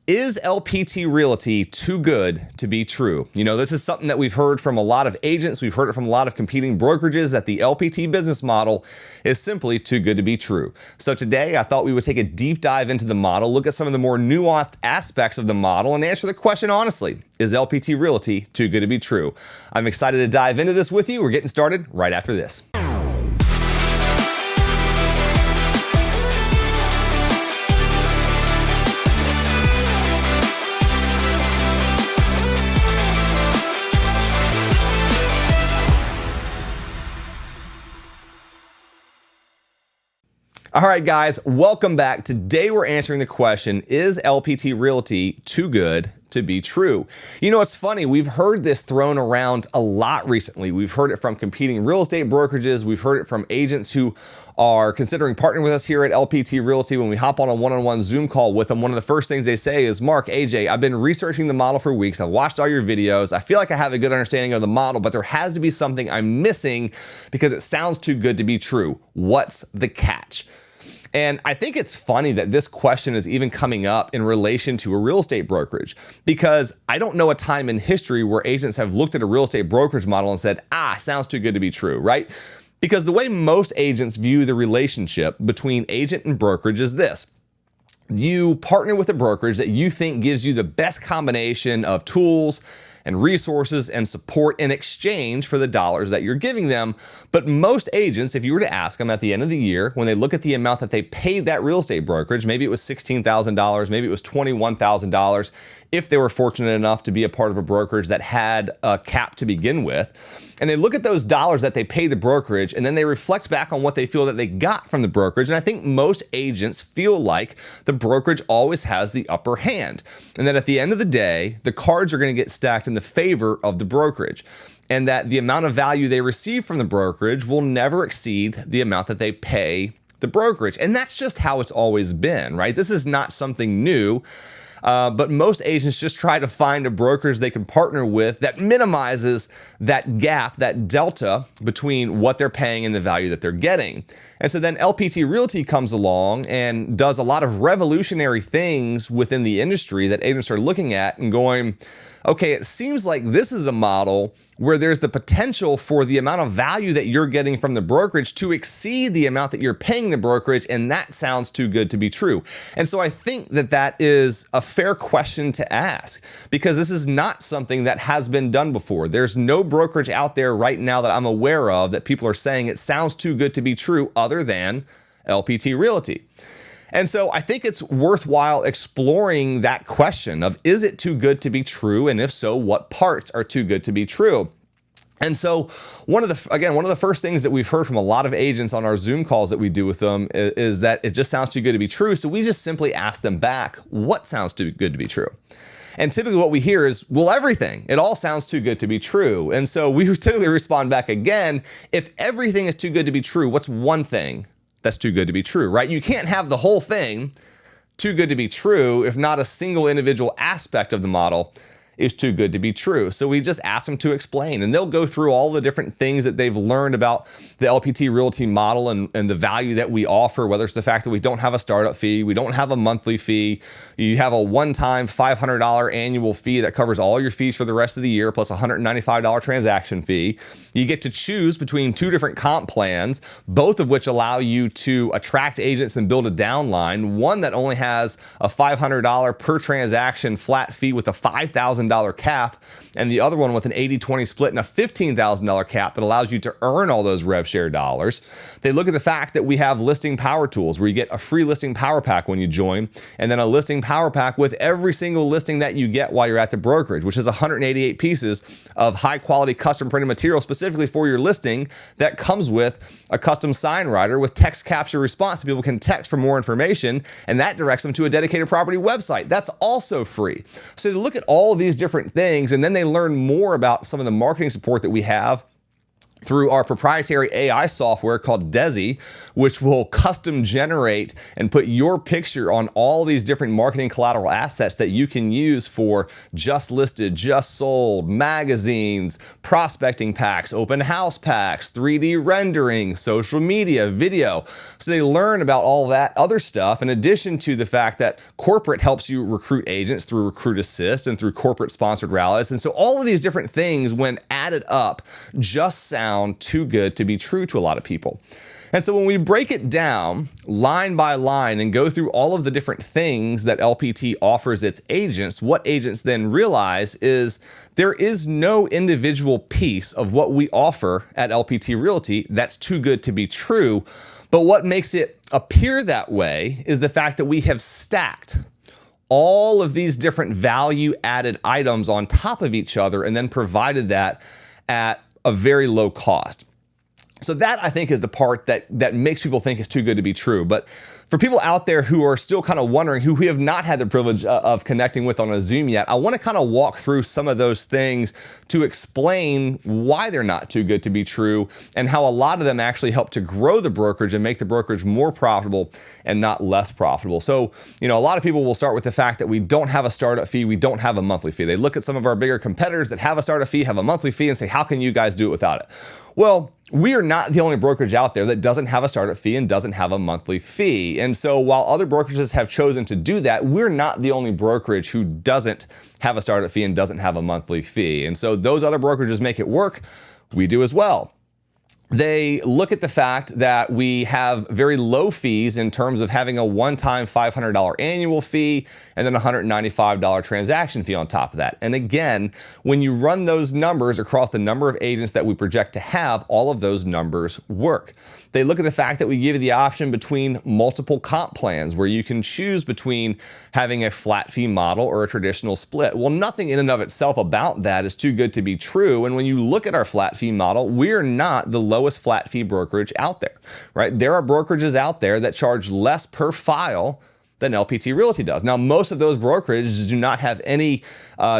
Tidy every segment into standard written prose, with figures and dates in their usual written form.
Is LPT Realty too good to be true? You know, this is something that we've heard from a lot of agents. We've heard it from a lot of competing brokerages that the LPT business model is simply too good to be true. So today I thought we would take a deep dive into the model, look at some of the more nuanced aspects of the model, and answer the question honestly, is LPT Realty too good to be true? I'm excited to dive into this with you. We're getting started right after this. All right, guys, welcome back. Today we're answering the question, is LPT Realty too good to be true? You know, it's funny, we've heard this thrown around a lot recently. We've heard it from competing real estate brokerages. We've heard it from agents who are considering partnering with us here at LPT Realty. When we hop on a one-on-one Zoom call with them, one of the first things they say is, Mark, AJ, I've been researching the model for weeks. I've watched all your videos. I feel like I have a good understanding of the model, but there has to be something I'm missing because it sounds too good to be true. What's the catch? And I think it's funny that this question is even coming up in relation to a real estate brokerage, because I don't know a time in history where agents have looked at a real estate brokerage model and said, sounds too good to be true, right? Because the way most agents view the relationship between agent and brokerage is this. You partner with a brokerage that you think gives you the best combination of tools and resources and support in exchange for the dollars that you're giving them. But most agents, if you were to ask them at the end of the year, when they look at the amount that they paid that real estate brokerage, maybe it was $16,000, maybe it was $21,000, if they were fortunate enough to be a part of a brokerage that had a cap to begin with, and they look at those dollars that they paid the brokerage, and then they reflect back on what they feel that they got from the brokerage. And I think most agents feel like the brokerage always has the upper hand, and that at the end of the day, the cards are going to get stacked in the favor of the brokerage, and that the amount of value they receive from the brokerage will never exceed the amount that they pay the brokerage. And that's just how it's always been, right? This is not something new. But most agents just try to find a brokerage they can partner with that minimizes that gap, that delta between what they're paying and the value that they're getting. And so then LPT Realty comes along and does a lot of revolutionary things within the industry that agents are looking at and going, okay, it seems like this is a model where there's the potential for the amount of value that you're getting from the brokerage to exceed the amount that you're paying the brokerage, and that sounds too good to be true. And so I think that that is a fair question to ask, because this is not something that has been done before. There's no brokerage out there right now that I'm aware of that people are saying it sounds too good to be true other than LPT Realty. And so I think it's worthwhile exploring that question of, is it too good to be true? And if so, what parts are too good to be true? And so one of the first things that we've heard from a lot of agents on our Zoom calls that we do with them is that it just sounds too good to be true. So we just simply ask them back, what sounds too good to be true? And typically what we hear is, well, everything. It all sounds too good to be true. And so we typically respond back again, if everything is too good to be true, what's one thing that's too good to be true, right? You can't have the whole thing too good to be true if not a single individual aspect of the model is too good to be true. So we just ask them to explain, and they'll go through all the different things that they've learned about the LPT Realty model and the value that we offer, whether it's the fact that we don't have a startup fee, we don't have a monthly fee, you have a one-time $500 annual fee that covers all your fees for the rest of the year, plus a $195 transaction fee. You get to choose between two different comp plans, both of which allow you to attract agents and build a downline. One that only has a $500 per transaction flat fee with a $5,000 cap, and the other one with an 80-20 split and a $15,000 cap that allows you to earn all those rev share dollars. They look at the fact that we have listing power tools where you get a free listing power pack when you join, and then a listing power pack with every single listing that you get while you're at the brokerage, which is 188 pieces of high quality custom printed material specifically for your listing that comes with a custom sign writer with text capture response so people can text for more information, and that directs them to a dedicated property website. That's also free. So they look at all of these different things, and then they learn more about some of the marketing support that we have through our proprietary AI software called Desi, which will custom generate and put your picture on all these different marketing collateral assets that you can use for just listed, just sold, magazines, prospecting packs, open house packs, 3D rendering, social media, video. So they learn about all that other stuff, in addition to the fact that corporate helps you recruit agents through Recruit Assist and through corporate sponsored rallies. And so all of these different things, when added up, just sound too good to be true to a lot of people. And so when we break it down line by line and go through all of the different things that LPT offers its agents, what agents then realize is there is no individual piece of what we offer at LPT Realty that's too good to be true. But what makes it appear that way is the fact that we have stacked all of these different value added items on top of each other and then provided that at a very low cost. So that, I think, is the part that makes people think it's too good to be true. But for people out there who are still kind of wondering, who we have not had the privilege of connecting with on a Zoom yet, I want to kind of walk through some of those things to explain why they're not too good to be true and how a lot of them actually help to grow the brokerage and make the brokerage more profitable and not less profitable. So, a lot of people will start with the fact that we don't have a startup fee, we don't have a monthly fee. They look at some of our bigger competitors that have a startup fee, have a monthly fee, and say, how can you guys do it without it? Well, we are not the only brokerage out there that doesn't have a startup fee and doesn't have a monthly fee. And so while other brokerages have chosen to do that, we're not the only brokerage who doesn't have a startup fee and doesn't have a monthly fee. And so those other brokerages make it work. We do as well. They look at the fact that we have very low fees in terms of having a one-time $500 annual fee and then a $195 transaction fee on top of that. And again, when you run those numbers across the number of agents that we project to have, all of those numbers work. They look at the fact that we give you the option between multiple comp plans where you can choose between having a flat fee model or a traditional split. Well, nothing in and of itself about that is too good to be true. And when you look at our flat fee model, we're not the lowest flat fee brokerage out there, right? There are brokerages out there that charge less per file than LPT Realty does. Now, most of those brokerages do not have any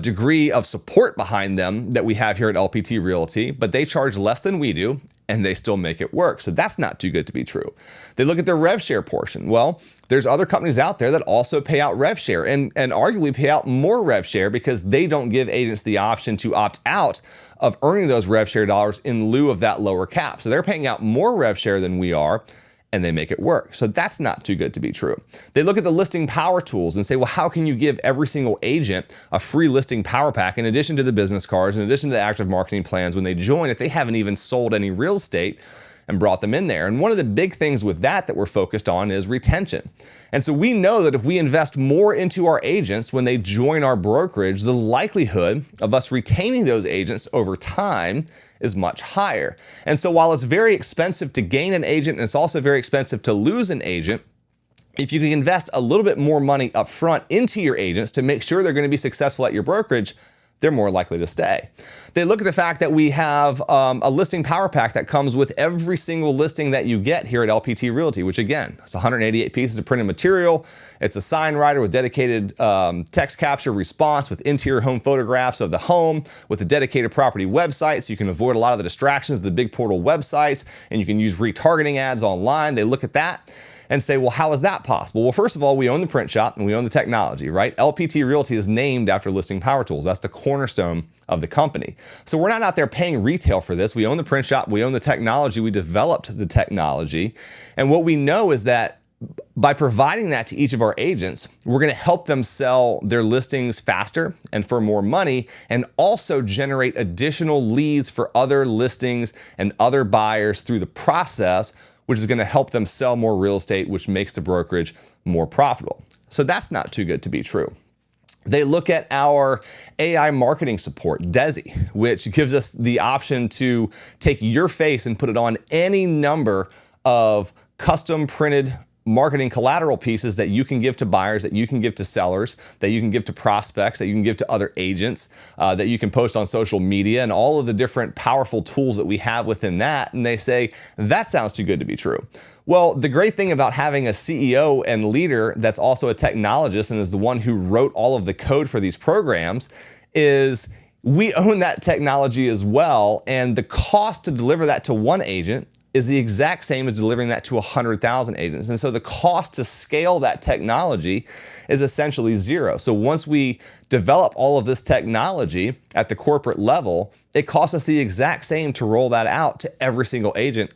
degree of support behind them that we have here at LPT Realty, but they charge less than we do, and they still make it work. So that's not too good to be true. They look at the rev share portion. Well, there's other companies out there that also pay out rev share and arguably pay out more rev share because they don't give agents the option to opt out of earning those rev share dollars in lieu of that lower cap. So they're paying out more rev share than we are, and they make it work. So that's not too good to be true. They look at the listing power tools and say, well, how can you give every single agent a free listing power pack in addition to the business cards, in addition to the active marketing plans when they join, if they haven't even sold any real estate and brought them in there? And one of the big things with that we're focused on is retention. And so we know that if we invest more into our agents when they join our brokerage, the likelihood of us retaining those agents over time is much higher. And so while it's very expensive to gain an agent and it's also very expensive to lose an agent, if you can invest a little bit more money up front into your agents to make sure they're going to be successful at your brokerage, they're more likely to stay. They look at the fact that we have a listing power pack that comes with every single listing that you get here at LPT Realty, which again, it's 188 pieces of printed material. It's a sign writer with dedicated text capture response with interior home photographs of the home with a dedicated property website so you can avoid a lot of the distractions of the big portal websites, and you can use retargeting ads online. They look at that and say, well, how is that possible? Well, first of all, we own the print shop and we own the technology, right? LPT Realty is named after Listing Power Tools. That's the cornerstone of the company. So we're not out there paying retail for this. We own the print shop, we own the technology, we developed the technology. And what we know is that by providing that to each of our agents, we're going to help them sell their listings faster and for more money, and also generate additional leads for other listings and other buyers through the process, which is going to help them sell more real estate, which makes the brokerage more profitable. So that's not too good to be true. They look at our AI marketing support, Desi, which gives us the option to take your face and put it on any number of custom printed marketing collateral pieces that you can give to buyers, that you can give to sellers, that you can give to prospects, that you can give to other agents, that you can post on social media, and all of the different powerful tools that we have within that. And they say, that sounds too good to be true. Well, the great thing about having a CEO and leader that's also a technologist and is the one who wrote all of the code for these programs is we own that technology as well, and the cost to deliver that to one agent is the exact same as delivering that to 100,000 agents. And so the cost to scale that technology is essentially zero. So once we develop all of this technology at the corporate level, it costs us the exact same to roll that out to every single agent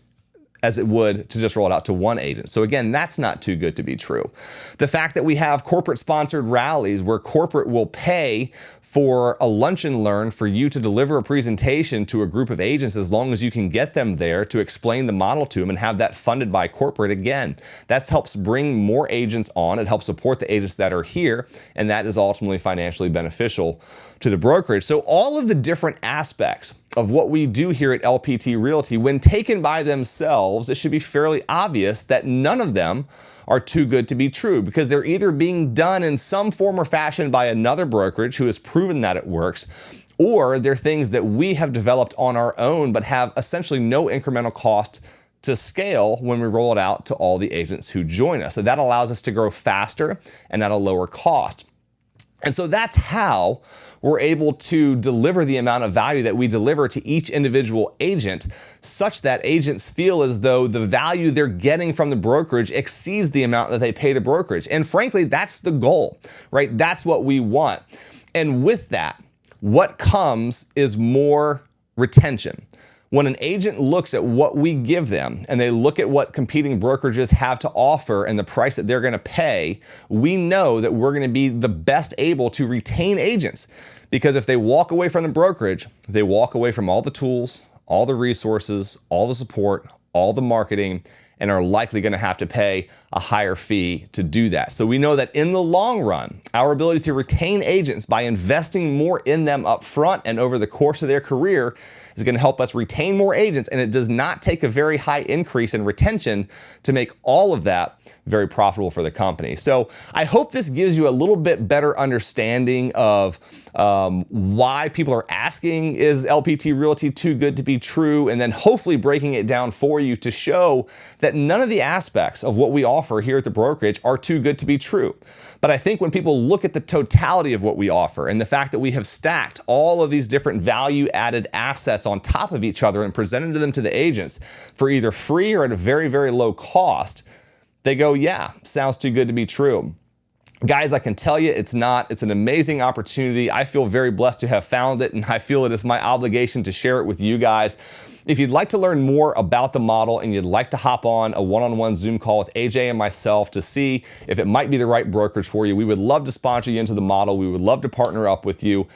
as it would to just roll it out to one agent. So again, that's not too good to be true. The fact that we have corporate sponsored rallies where corporate will pay for a lunch and learn for you to deliver a presentation to a group of agents as long as you can get them there to explain the model to them and have that funded by corporate. Again, that helps bring more agents on. It helps support the agents that are here, and that is ultimately financially beneficial to the brokerage. So all of the different aspects of what we do here at LPT Realty, when taken by themselves, it should be fairly obvious that none of them are too good to be true, because they're either being done in some form or fashion by another brokerage who has proven that it works, or they're things that we have developed on our own but have essentially no incremental cost to scale when we roll it out to all the agents who join us. So that allows us to grow faster and at a lower cost. And so that's how we're able to deliver the amount of value that we deliver to each individual agent, such that agents feel as though the value they're getting from the brokerage exceeds the amount that they pay the brokerage. And frankly, that's the goal, right? That's what we want. And with that, what comes is more retention. When an agent looks at what we give them and they look at what competing brokerages have to offer and the price that they're going to pay, we know that we're going to be the best able to retain agents. Because if they walk away from the brokerage, they walk away from all the tools, all the resources, all the support, all the marketing, and are likely going to have to pay a higher fee to do that. So we know that in the long run, our ability to retain agents by investing more in them up front and over the course of their career is going to help us retain more agents, and it does not take a very high increase in retention to make all of that very profitable for the company. So I hope this gives you a little bit better understanding of why people are asking, is LPT Realty too good to be true? And then hopefully breaking it down for you to show that none of the aspects of what we offer here at the brokerage are too good to be true. But I think when people look at the totality of what we offer and the fact that we have stacked all of these different value-added assets on top of each other and presented them to the agents for either free or at a very, very low cost, they go, yeah, sounds too good to be true. Guys, I can tell you it's not. It's an amazing opportunity. I feel very blessed to have found it, and I feel it is my obligation to share it with you guys. If you'd like to learn more about the model and you'd like to hop on a one-on-one Zoom call with AJ and myself to see if it might be the right brokerage for you, we would love to sponsor you into the model. We would love to partner up with you.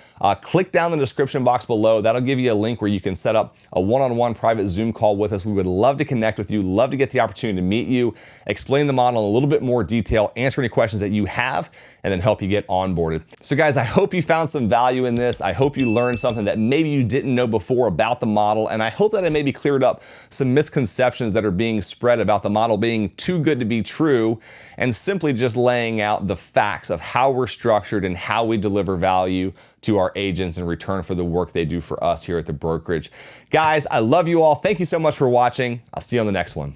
Click down the description box below. That'll give you a link where you can set up a one-on-one private Zoom call with us. We would love to connect with you, love to get the opportunity to meet you, explain the model in a little bit more detail, answer any questions that you have, and then help you get onboarded. So guys, I hope you found some value in this. I hope you learned something that maybe you didn't know before about the model, and I hope that it maybe cleared up some misconceptions that are being spread about the model being too good to be true, and simply just laying out the facts of how we're structured and how we deliver value to our agents in return for the work they do for us here at the brokerage. Guys, I love you all. Thank you so much for watching. I'll see you on the next one.